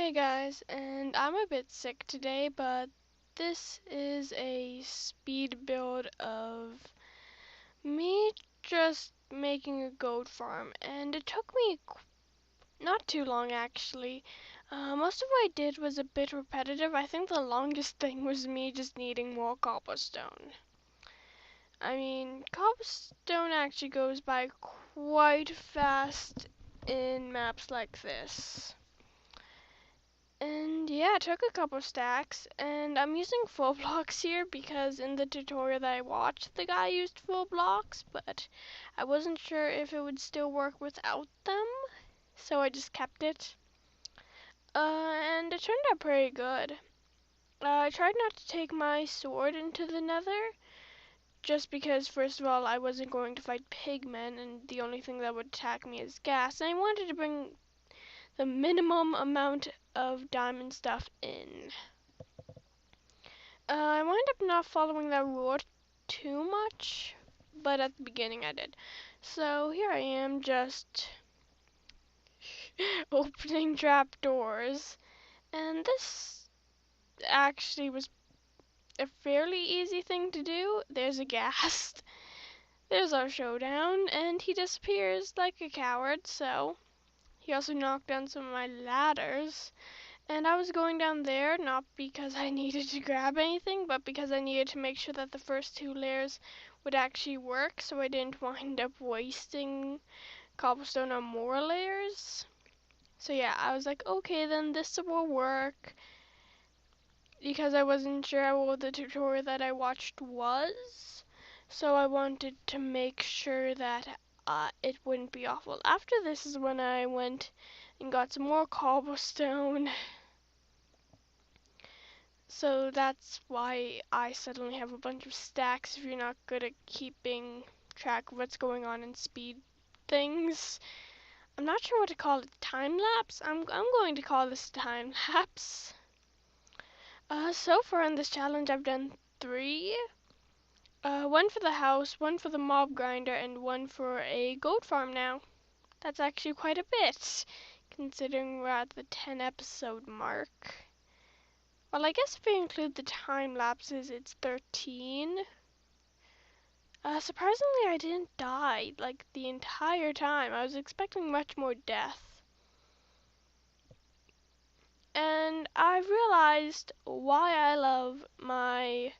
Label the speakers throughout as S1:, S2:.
S1: Hey guys, and I'm a bit sick today, but this is a speed build of me just making a goat farm, and it took me not too long actually. Most of what I did was a bit repetitive. I think the longest thing was me just needing more cobblestone. I mean, cobblestone actually goes by quite fast in maps like this. And yeah, I took a couple stacks, and I'm using full blocks here because in the tutorial that I watched, the guy used full blocks, but I wasn't sure if it would still work without them, so I just kept it. And it turned out pretty good. I tried not to take my sword into the nether, just because first of all, I wasn't going to fight pigmen, and the only thing that would attack me is ghast, and I wanted to bring the minimum amount of diamond stuff in. I wound up not following that rule too much, but at the beginning I did. So here I am just opening trapdoors, and this actually was a fairly easy thing to do. There's a ghast. There's our showdown, and he disappears like a coward, so he also knocked down some of my ladders. And I was going down there not because I needed to grab anything, but because I needed to make sure that the first two layers would actually work, so I didn't wind up wasting cobblestone on more layers. So yeah, I was like, okay, then this will work, because I wasn't sure what the tutorial that I watched was. So I wanted to make sure that it wouldn't be awful. After this is when I went and got some more cobblestone. So that's why I suddenly have a bunch of stacks if you're not good at keeping track of what's going on in speed things. I'm not sure what to call it, time lapse? I'm going to call this time lapse. So far in this challenge I've done 3. One for the house, one for the mob grinder, and one for a goat farm now. That's actually quite a bit, considering we're at the 10 episode mark. Well, I guess if we include the time lapses, it's 13. Surprisingly, I didn't die, like, the entire time. I was expecting much more death. And I've realized why I love my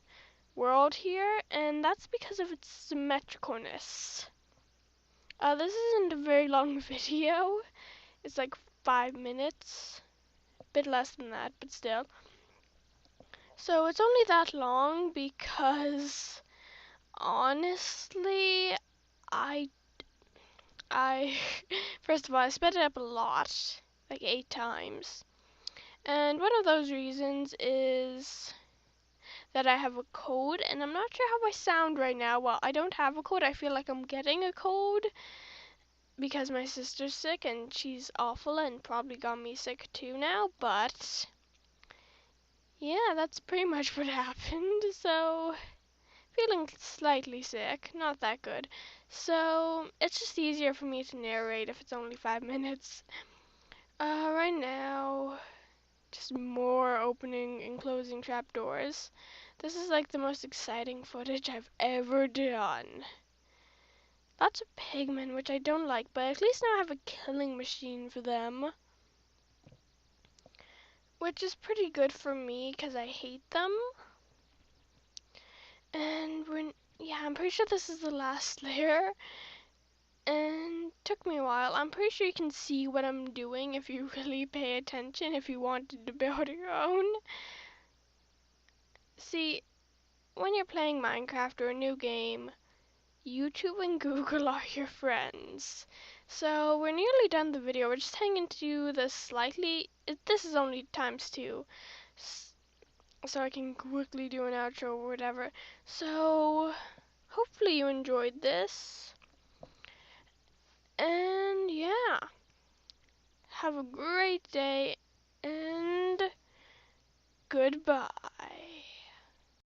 S1: world here, and that's because of its symmetricalness. This isn't a very long video. It's like 5 minutes. A bit less than that, but still. So it's only that long because honestly, I first of all, I sped it up a lot, like 8 times. And one of those reasons is that I have a code, and I'm not sure how I sound right now. Well, I don't have a code. I feel like I'm getting a code because my sister's sick, and she's awful and probably got me sick too now, but yeah, that's pretty much what happened. So feeling slightly sick, not that good. So it's just easier for me to narrate if it's only 5 minutes. Right now, just more opening and closing trapdoors. This is like the most exciting footage I've ever done. Lots of pigmen, which I don't like, but at least now I have a killing machine for them. Which is pretty good for me, because I hate them. And yeah, I'm pretty sure this is the last layer. And took me a while. I'm pretty sure you can see what I'm doing if you really pay attention, if you wanted to build your own. See, when you're playing Minecraft or a new game, YouTube and Google are your friends. So we're nearly done the video. We're just hanging to the slightly, this is only ×2, so I can quickly do an outro or whatever. So hopefully you enjoyed this. And yeah, have a great day and goodbye.